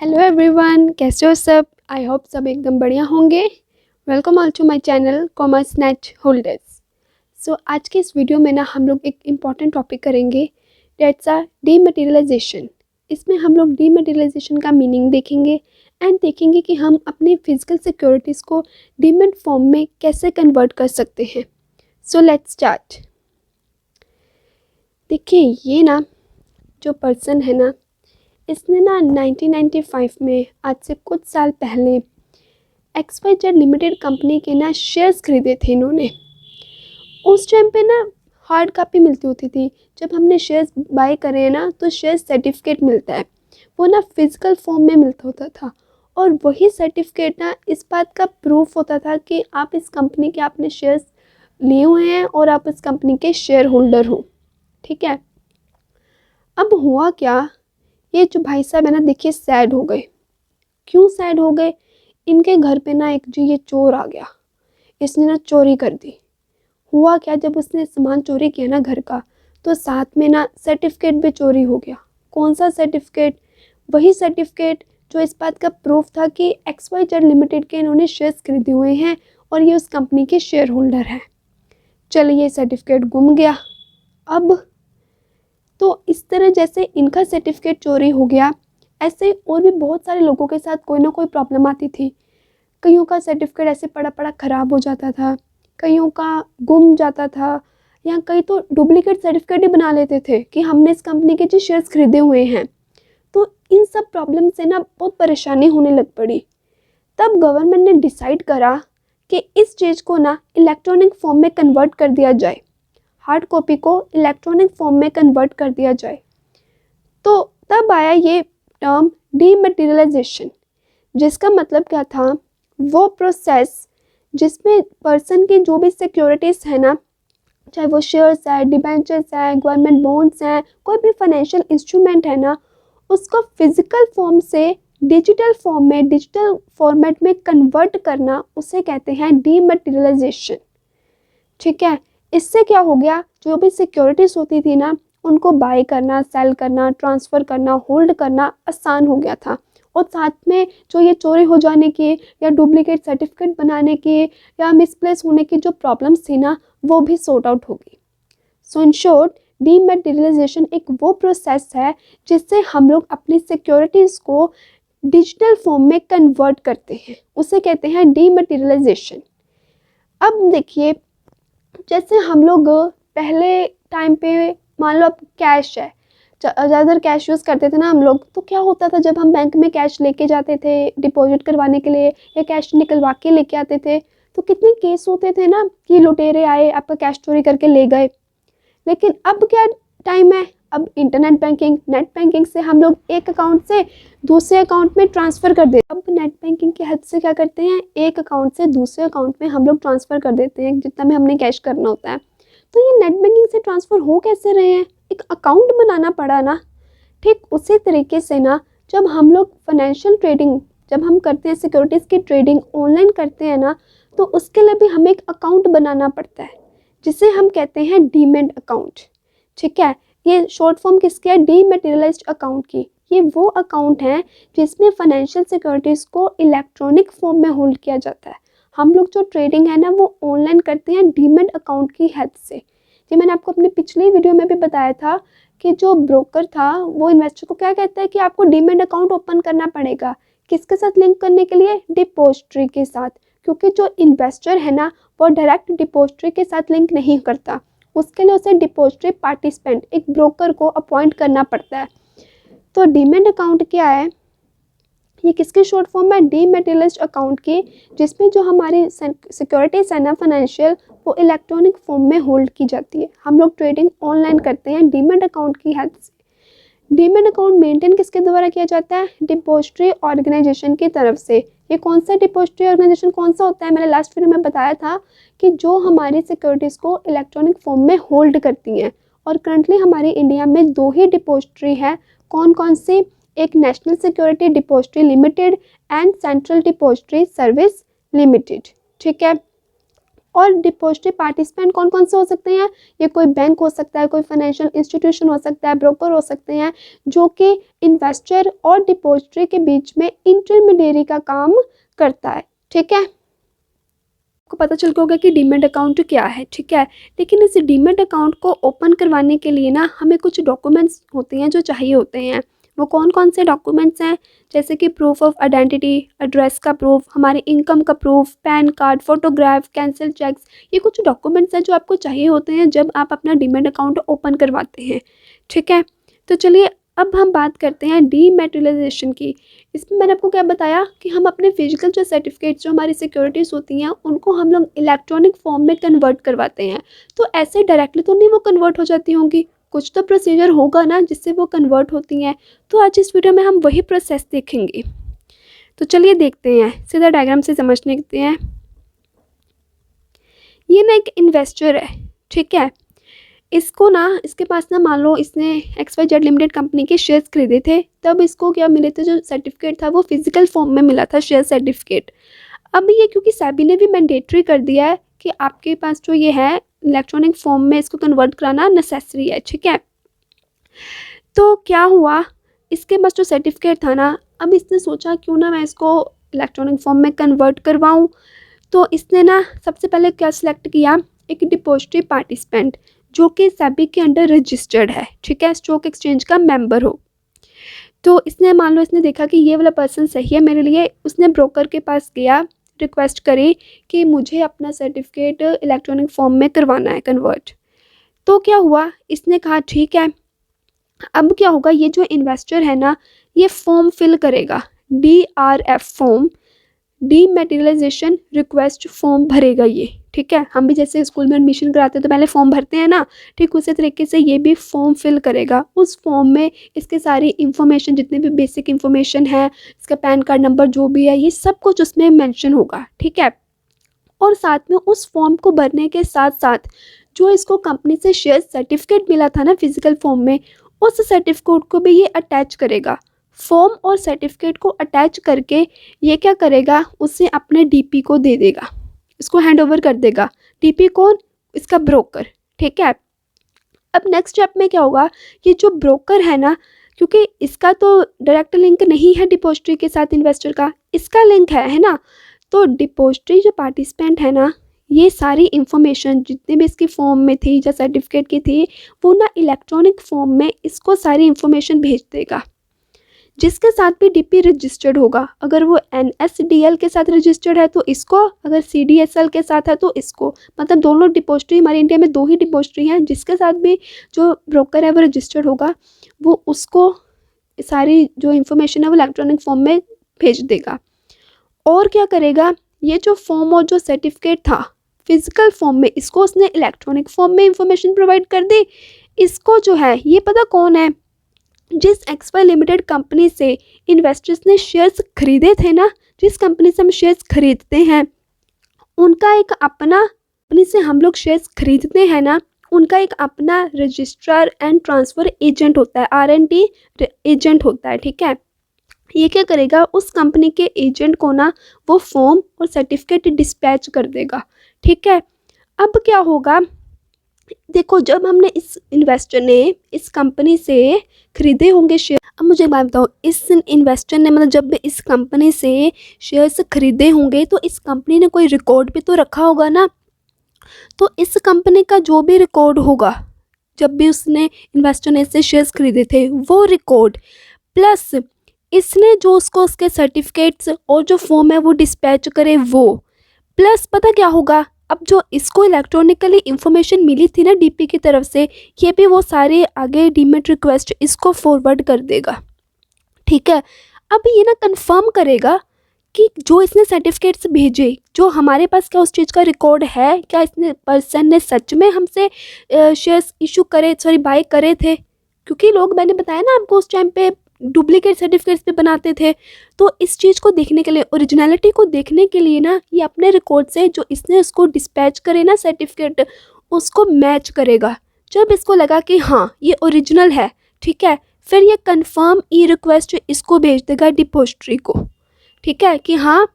Hello everyone, कैसे हो सब। आई होप सब एकदम बढ़िया होंगे। Welcome all to my channel commerce net holders. So आज के इस वीडियो में ना हम लोग एक इम्पॉर्टेंट टॉपिक करेंगे, डेट्स आर डीमटेरियलाइजेशन। इसमें हम लोग डीमटेरियलाइजेशन का मीनिंग देखेंगे एंड देखेंगे कि हम अपने फिजिकल सिक्योरिटीज़ को डीमट फॉर्म में कैसे कन्वर्ट कर सकते हैं। So let's start. देखिए, ये ना जो पर्सन है ना, इसने ना 1995 में, आज से कुछ साल पहले, XYZ लिमिटेड कंपनी के ना शेयर्स खरीदे थे इन्होंने। उस टाइम पे ना हार्ड कॉपी मिलती होती थी। जब हमने शेयर्स बाय करे ना तो शेयर सर्टिफिकेट मिलता है, वो ना फिजिकल फॉर्म में मिलता होता था। और वही सर्टिफिकेट ना इस बात का प्रूफ होता था कि आप इस कंपनी के आपने शेयर्स लिए हुए हैं और आप इस कंपनी के शेयर होल्डर हो। ठीक है। अब हुआ क्या, ये जो भाई साहब है ना, देखिए सैड हो गए। क्यों सैड हो गए? इनके घर पे ना एक जो ये चोर आ गया, इसने ना चोरी कर दी। हुआ क्या, जब उसने सामान चोरी किया ना घर का, तो साथ में ना सर्टिफिकेट भी चोरी हो गया। कौन सा सर्टिफिकेट? वही सर्टिफिकेट जो इस बात का प्रूफ था कि XYZ लिमिटेड के इन्होंने शेयर्स खरीदे हुए हैं और ये उस कंपनी के शेयर होल्डर हैं। चलिए, ये सर्टिफिकेट गुम गया। अब तो इस तरह जैसे इनका सर्टिफिकेट चोरी हो गया, ऐसे और भी बहुत सारे लोगों के साथ कोई ना कोई प्रॉब्लम आती थी। कईयों का सर्टिफिकेट ऐसे पड़ा पड़ा ख़राब हो जाता था, कईयों का गुम जाता था, या कई तो डुप्लीकेट सर्टिफिकेट ही बना लेते थे कि हमने इस कंपनी के जो शेयर्स खरीदे हुए हैं। तो इन सब प्रॉब्लम से ना बहुत परेशानी होने लग पड़ी। तब गवर्नमेंट ने डिसाइड करा कि इस चीज़ को ना इलेक्ट्रॉनिक फॉर्म में कन्वर्ट कर दिया जाए, हार्ड कॉपी को इलेक्ट्रॉनिक फॉर्म में कन्वर्ट कर दिया जाए। तो तब आया ये टर्म डीमटेरियलाइजेशन, जिसका मतलब क्या था, वो प्रोसेस जिसमें पर्सन की जो भी सिक्योरिटीज़ है ना, चाहे वो शेयर्स है, डिबेंचर्स है, गवर्नमेंट बॉन्ड्स हैं, कोई भी फाइनेंशियल इंस्ट्रूमेंट है ना, उसको फिजिकल फॉर्म से डिजिटल फॉर्म में, डिजिटल फॉर्मेट में कन्वर्ट करना, उसे कहते हैं डीमटेरियलाइजेशन। ठीक है। इससे क्या हो गया, जो भी सिक्योरिटीज़ होती थी ना, उनको बाय करना, सेल करना, ट्रांसफ़र करना, होल्ड करना आसान हो गया था। और साथ में जो ये चोरी हो जाने की या डुप्लीकेट सर्टिफिकेट बनाने की या मिसप्लेस होने की जो प्रॉब्लम्स थी ना, वो भी सॉर्ट आउट हो गई। सो इन शॉर्ट, डीमटेरियलाइजेशन एक वो प्रोसेस है जिससे हम लोग अपनी सिक्योरिटीज़ को डिजिटल फॉर्म में कन्वर्ट करते हैं, उसे कहते हैं डीमटेरियलाइजेशन। अब देखिए, जैसे हम लोग पहले टाइम पे, मान लो अब कैश है, ज़्यादातर कैश यूज़ करते थे ना हम लोग, तो क्या होता था, जब हम बैंक में कैश लेके जाते थे डिपॉजिट करवाने के लिए या कैश निकलवा के लेके आते थे, तो कितने केस होते थे ना कि लुटेरे आए, आपका कैश चोरी करके ले गए। लेकिन अब क्या टाइम है, अब इंटरनेट बैंकिंग, नेट बैंकिंग से हम लोग एक अकाउंट से दूसरे अकाउंट में ट्रांसफ़र कर देते हैं। अब नेट बैंकिंग की हेल्प से क्या करते हैं, एक अकाउंट से दूसरे अकाउंट में हम लोग ट्रांसफ़र कर देते हैं जितना भी हमने कैश करना होता है। तो ये नेट बैंकिंग से ट्रांसफ़र हो कैसे रहे हैं, एक अकाउंट बनाना पड़ा ना। ठीक उसी तरीके से ना, जब हम लोग फाइनेंशियल ट्रेडिंग, जब हम करते हैं सिक्योरिटीज़ की ट्रेडिंग ऑनलाइन करते हैं ना, तो उसके लिए भी हमें एक अकाउंट बनाना पड़ता है जिसे हम कहते हैं डीमैट अकाउंट। ठीक है। ये शॉर्ट फॉर्म किसकी है, डीमटेरियलाइज्ड अकाउंट की। ये वो अकाउंट है जिसमें फाइनेंशियल सिक्योरिटीज़ को इलेक्ट्रॉनिक फॉर्म में होल्ड किया जाता है। हम लोग जो ट्रेडिंग है ना, वो ऑनलाइन करते हैं डीमैट अकाउंट की हेल्प से। ये मैंने आपको अपनी पिछली वीडियो में भी बताया था कि जो ब्रोकर था वो इन्वेस्टर को क्या कहता है कि आपको डीमैट अकाउंट ओपन करना पड़ेगा। किसके साथ लिंक करने के लिए? डिपॉजिटरी के साथ। क्योंकि जो इन्वेस्टर है ना, वो डायरेक्ट डिपॉजिटरी के साथ लिंक नहीं करता, उसके लिए उसे डिपॉजिटरी पार्टिसिपेंट, एक ब्रोकर को अपॉइंट करना पड़ता है। तो डीमैट अकाउंट क्या है, ये किसकी शॉर्ट फॉर्म है, डीमटेरियलाइज्ड अकाउंट की, जिसमें जो हमारी सिक्योरिटीज है ना फाइनेंशियल, वो इलेक्ट्रॉनिक फॉर्म में होल्ड की जाती है। हम लोग ट्रेडिंग ऑनलाइन करते हैं डीमैट अकाउंट की हेल्प से। डीमैट अकाउंट मेंटेन किसके द्वारा किया जाता है, डिपॉजिटरी ऑर्गेनाइजेशन की तरफ से। ये कौन सा डिपॉजिटरी ऑर्गेनाइजेशन कौन सा होता है, मैंने लास्ट वीडियो में बताया था कि जो हमारी सिक्योरिटीज़ को इलेक्ट्रॉनिक फॉर्म में होल्ड करती हैं। और करंटली हमारी इंडिया में 2 ही डिपॉजिटरी है। कौन कौन सी? एक national security depository limited and central depository service limited. ठीक है। और डिपॉजिटरी पार्टिसिपेंट कौन कौन से हो सकते हैं? ये कोई बैंक हो सकता है, कोई फाइनेंशियल इंस्टीट्यूशन हो सकता है, ब्रोकर हो सकते हैं, जो कि इन्वेस्टर और डिपॉजिटरी के बीच में इंटरमीडियरी का काम करता है। ठीक है, आपको पता चल गया होगा कि डीमैट अकाउंट क्या है। ठीक है, लेकिन इस डीमैट अकाउंट को ओपन करवाने के लिए ना हमें कुछ डॉक्यूमेंट्स होते हैं जो चाहिए होते हैं। वो कौन कौन से डॉक्यूमेंट्स हैं? जैसे कि प्रूफ ऑफ आइडेंटिटी, एड्रेस का प्रूफ, हमारे इनकम का proof, PAN card, photograph, cancel cheques. ये कुछ डॉक्यूमेंट्स हैं जो आपको चाहिए होते हैं जब आप अपना डीमैट अकाउंट ओपन करवाते हैं। ठीक है, तो चलिए अब हम बात करते हैं डीमैटेरियलाइजेशन की। इसमें मैंने आपको क्या बताया कि हम अपने फिजिकल जो सर्टिफिकेट्स, जो हमारी सिक्योरिटीज़ होती हैं, उनको हम लोग इलेक्ट्रॉनिक फॉर्म में कन्वर्ट करवाते हैं। तो ऐसे डायरेक्टली तो नहीं वो कन्वर्ट हो जाती होंगी, कुछ तो प्रोसीजर होगा ना जिससे वो कन्वर्ट होती हैं। तो आज इस वीडियो में हम वही प्रोसेस देखेंगे। तो चलिए देखते हैं, सीधा डायग्राम से समझने लगते हैं। ये ना एक इन्वेस्टर है। ठीक है, इसको ना, इसके पास ना मान लो इसने XYZ लिमिटेड कंपनी के शेयर्स खरीदे थे, तब इसको क्या मिले थे? जो सर्टिफिकेट था वो फिजिकल फॉर्म में मिला था, शेयर सर्टिफिकेट। अब ये क्योंकि सेबी ने भी मैंडेटरी कर दिया है कि आपके पास जो ये है इलेक्ट्रॉनिक फॉर्म में इसको कन्वर्ट कराना नेसेसरी है। ठीक है, तो क्या हुआ, इसके पास जो सर्टिफिकेट था ना, अब इसने सोचा क्यों ना मैं इसको इलेक्ट्रॉनिक फॉर्म में कन्वर्ट करवाऊँ। तो इसने ना सबसे पहले क्या सिलेक्ट किया? एक डिपॉजिटरी पार्टिसिपेंट जो कि सेबी के अंडर रजिस्टर्ड है। ठीक है, स्टॉक एक्सचेंज का मेंबर हो। तो इसने मान लो इसने देखा कि ये वाला पर्सन सही है मेरे लिए, उसने ब्रोकर के पास गया, रिक्वेस्ट करी कि मुझे अपना सर्टिफिकेट इलेक्ट्रॉनिक फॉर्म में करवाना है कन्वर्ट। तो क्या हुआ, इसने कहा ठीक है। अब क्या होगा, ये जो इन्वेस्टर है ना, ये फॉर्म फिल करेगा, DRF फॉर्म, डीमैटेरियलाइजेशन रिक्वेस्ट फॉर्म भरेगा ये। ठीक है, हम भी जैसे स्कूल में एडमिशन कराते हैं तो पहले फॉर्म भरते हैं ना, ठीक उसी तरीके से ये भी फॉर्म फिल करेगा। उस फॉर्म में इसके सारी इन्फॉर्मेशन, जितनी भी बेसिक इन्फॉर्मेशन है, इसका पैन कार्ड नंबर जो भी है, ये सब कुछ उसमें मेंशन होगा। ठीक है, और साथ में उस फॉर्म को भरने के साथ साथ जो इसको कंपनी से शेयर सर्टिफिकेट मिला था ना फिजिकल फॉर्म में, उस सर्टिफिकेट को भी ये अटैच करेगा। फॉर्म और सर्टिफिकेट को अटैच करके ये क्या करेगा, उसे अपने DP को दे देगा, इसको हैंड ओवर कर देगा। DP कौन? इसका ब्रोकर। ठीक है, अब नेक्स्ट स्टेप में क्या होगा, ये जो ब्रोकर है ना, क्योंकि इसका तो डायरेक्ट लिंक नहीं है डिपॉजिटरी के साथ इन्वेस्टर का, इसका लिंक है ना। तो डिपॉजिटरी जो पार्टिसिपेंट है ना, ये सारी इन्फॉर्मेशन जितनी भी इसकी फॉर्म में थी या सर्टिफिकेट की थी, वो ना इलेक्ट्रॉनिक फॉर्म में इसको सारी इन्फॉर्मेशन भेज देगा, जिसके साथ भी DP रजिस्टर्ड होगा। अगर वो NSDL के साथ रजिस्टर्ड है तो इसको, अगर CDSL के साथ है तो इसको, मतलब दोनों डिपॉजिटरी, हमारे इंडिया में 2 ही डिपॉजिटरी हैं, जिसके साथ भी जो ब्रोकर है वो रजिस्टर्ड होगा, वो उसको सारी जो इन्फॉर्मेशन है वो इलेक्ट्रॉनिक फॉर्म में भेज देगा। और क्या करेगा, ये जो फॉर्म और जो सर्टिफिकेट था फिजिकल फॉर्म में, इसको उसने इलेक्ट्रॉनिक फॉर्म में इंफॉर्मेशन प्रोवाइड कर दी। इसको जो है, ये पता कौन है, जिस XY लिमिटेड कंपनी से इन्वेस्टर्स ने शेयर्स खरीदे थे ना, जिस कंपनी से हम शेयर्स खरीदते हैं, उनका एक अपना, कंपनी से हम लोग शेयर्स खरीदते हैं ना, उनका एक अपना रजिस्ट्रार एंड ट्रांसफ़र एजेंट होता है, RNT एजेंट होता है। ठीक है, ये क्या करेगा, उस कंपनी के एजेंट को ना वो फॉर्म और सर्टिफिकेट डिस्पैच कर देगा। ठीक है, अब क्या होगा, देखो जब हमने इस इन्वेस्टर ने इस कंपनी से खरीदे होंगे शेयर, अब मुझे एक बात बताओ, इस इन्वेस्टर ने मतलब जब इस कंपनी से शेयर्स खरीदे होंगे तो इस कंपनी ने कोई रिकॉर्ड भी तो रखा होगा ना। तो इस कंपनी का जो भी रिकॉर्ड होगा, जब भी उसने इन्वेस्टर ने इससे शेयर्स खरीदे थे, वो रिकॉर्ड प्लस इसने जो उसको उसके सर्टिफिकेट्स और जो फॉर्म है वो डिस्पैच करे वो, प्लस पता क्या होगा, अब जो इसको इलेक्ट्रॉनिकली इन्फॉर्मेशन मिली थी ना DP की तरफ से, ये भी वो सारे आगे डीमैट रिक्वेस्ट इसको फॉरवर्ड कर देगा। ठीक है, अब ये ना कंफर्म करेगा कि जो इसने सर्टिफिकेट्स भेजे, जो हमारे पास क्या उस चीज़ का रिकॉर्ड है, क्या इसने पर्सन ने सच में हमसे शेयर्स इशू करे, सॉरी बाय करे थे। क्योंकि लोग, मैंने बताया ना आपको, उस टाइम पे डुप्लीकेट सर्टिफिकेट्स भी बनाते थे। तो इस चीज़ को देखने के लिए, ओरिजिनलिटी को देखने के लिए ना, ये अपने रिकॉर्ड से जो इसने उसको डिस्पैच करे ना सर्टिफिकेट, उसको मैच करेगा। जब इसको लगा कि हाँ ये ओरिजिनल है, ठीक है, फिर ये कंफर्म रिक्वेस्ट इसको भेज देगा डिपॉजिटरी को। ठीक है, कि हाँ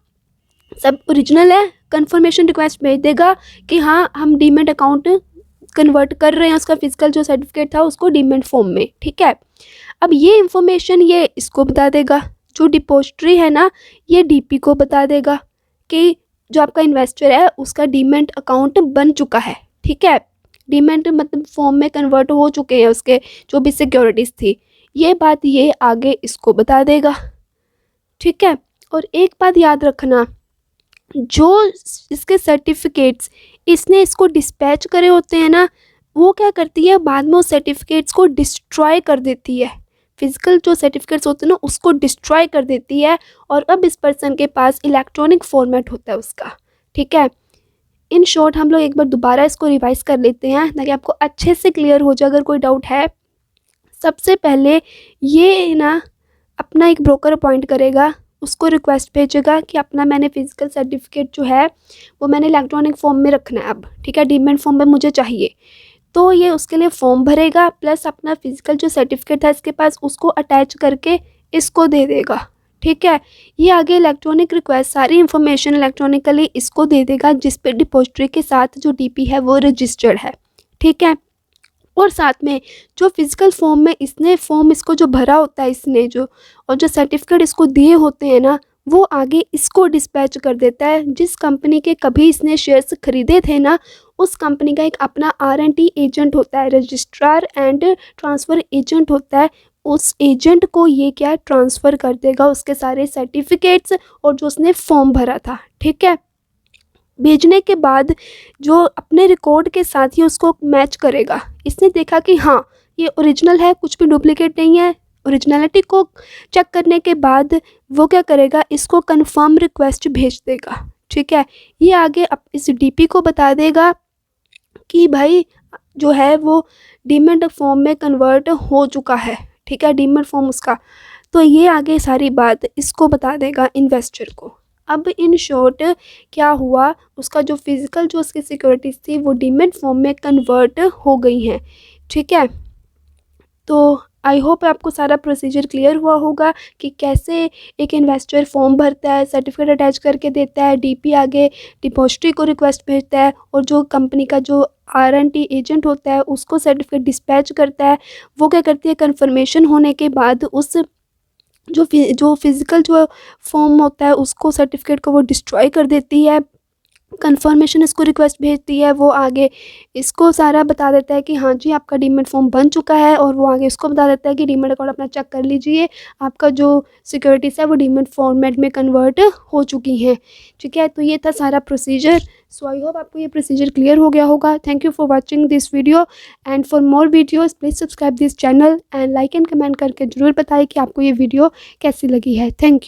सब ओरिजिनल है, कंफर्मेशन रिक्वेस्ट भेज देगा कि हाँ हम डीमेट अकाउंट कन्वर्ट कर रहे हैं उसका फिजिकल जो सर्टिफिकेट था उसको डीमेट फॉर्म में, ठीक है। अब ये इन्फॉर्मेशन ये इसको बता देगा, जो डिपॉजिटरी है ना ये डीपी को बता देगा कि जो आपका इन्वेस्टर है उसका डीमेट अकाउंट बन चुका है, ठीक है। डीमेट मतलब फॉर्म में कन्वर्ट हो चुके हैं उसके जो भी सिक्योरिटीज़ थी, ये बात ये आगे इसको बता देगा, ठीक है। और एक बात याद रखना, जो इसके सर्टिफिकेट्स इसने इसको डिस्पैच करे होते हैं ना, वो क्या करती है बाद में उस सर्टिफिकेट्स को डिस्ट्रॉय कर देती है, फिजिकल जो सर्टिफिकेट्स होते हैं ना उसको डिस्ट्रॉय कर देती है। और अब इस पर्सन के पास इलेक्ट्रॉनिक फॉर्मेट होता है उसका, ठीक है। इन शॉर्ट हम लोग एक बार दोबारा इसको रिवाइज कर लेते हैं ताकि आपको अच्छे से क्लियर हो जाए अगर कोई डाउट है। सबसे पहले ये ना अपना एक ब्रोकर अपॉइंट करेगा, उसको रिक्वेस्ट भेजेगा कि अपना मैंने फिजिकल सर्टिफिकेट जो है वो मैंने इलेक्ट्रॉनिक फॉर्म में रखना है अब, ठीक है, डीमेट फॉर्म में मुझे चाहिए। तो ये उसके लिए फॉर्म भरेगा प्लस अपना फिजिकल जो सर्टिफिकेट था इसके पास उसको अटैच करके इसको दे देगा, ठीक है। ये आगे इलेक्ट्रॉनिक रिक्वेस्ट सारी इन्फॉर्मेशन इलेक्ट्रॉनिकली इसको दे देगा जिस पे डिपॉजिटरी के साथ जो डीपी है वो रजिस्टर्ड है, ठीक है। और साथ में जो फिजिकल फॉर्म में इसने फॉर्म इसको जो भरा होता है इसने जो और जो सर्टिफिकेट इसको दिए होते हैं ना वो आगे इसको डिस्पैच कर देता है। जिस कंपनी के कभी इसने शेयर्स खरीदे थे ना उस कंपनी का एक अपना R&T एजेंट होता है, रजिस्ट्रार एंड ट्रांसफ़र एजेंट होता है, उस एजेंट को ये क्या ट्रांसफ़र कर देगा उसके सारे सर्टिफिकेट्स और जो उसने फॉर्म भरा था, ठीक है। भेजने के बाद जो अपने रिकॉर्ड के साथ ही उसको मैच करेगा, इसने देखा कि हाँ ये ओरिजिनल है कुछ भी डुप्लीकेट नहीं है, ओरिजिनलिटी को चेक करने के बाद वो क्या करेगा इसको कंफर्म रिक्वेस्ट भेज देगा, ठीक है। ये आगे इस डीपी को बता देगा कि भाई जो है वो डीमेट फॉर्म में कन्वर्ट हो चुका है, ठीक है, डीमेट फॉर्म उसका। तो ये आगे सारी बात इसको बता देगा इन्वेस्टर को। अब इन शॉर्ट क्या हुआ, उसका जो फिजिकल जो उसकी सिक्योरिटीज़ थी वो डीमेट फॉर्म में कन्वर्ट हो गई हैं, ठीक है। तो आई होप आपको सारा प्रोसीजर क्लियर हुआ होगा कि कैसे एक इन्वेस्टर फॉर्म भरता है, सर्टिफिकेट अटैच करके देता है, डीपी आगे डिपॉजिटरी को रिक्वेस्ट भेजता है और जो कंपनी का जो R&T एजेंट होता है उसको सर्टिफिकेट डिस्पैच करता है। वो क्या करती है कंफर्मेशन होने के बाद उस जो फिज़िकल जो फॉर्म होता है उसको सर्टिफिकेट को वो डिस्ट्रॉय कर देती है, कंफर्मेशन इसको रिक्वेस्ट भेजती है, वो आगे इसको सारा बता देता है कि हाँ जी आपका डीमेट फॉर्म बन चुका है और वो आगे इसको बता देता है कि डीमेट अकाउंट अपना चेक कर लीजिए, आपका जो सिक्योरिटीज़ है वो डीमेट फॉर्मेट में कन्वर्ट हो चुकी हैं, ठीक है। तो ये था सारा प्रोसीजर। सो आई होप आपको ये प्रोसीजर क्लियर हो गया होगा। Thank you for watching this video and for more videos please subscribe this channel and like and comment करके ज़रूर बताएं कि आपको ये वीडियो कैसी लगी है। Thank you.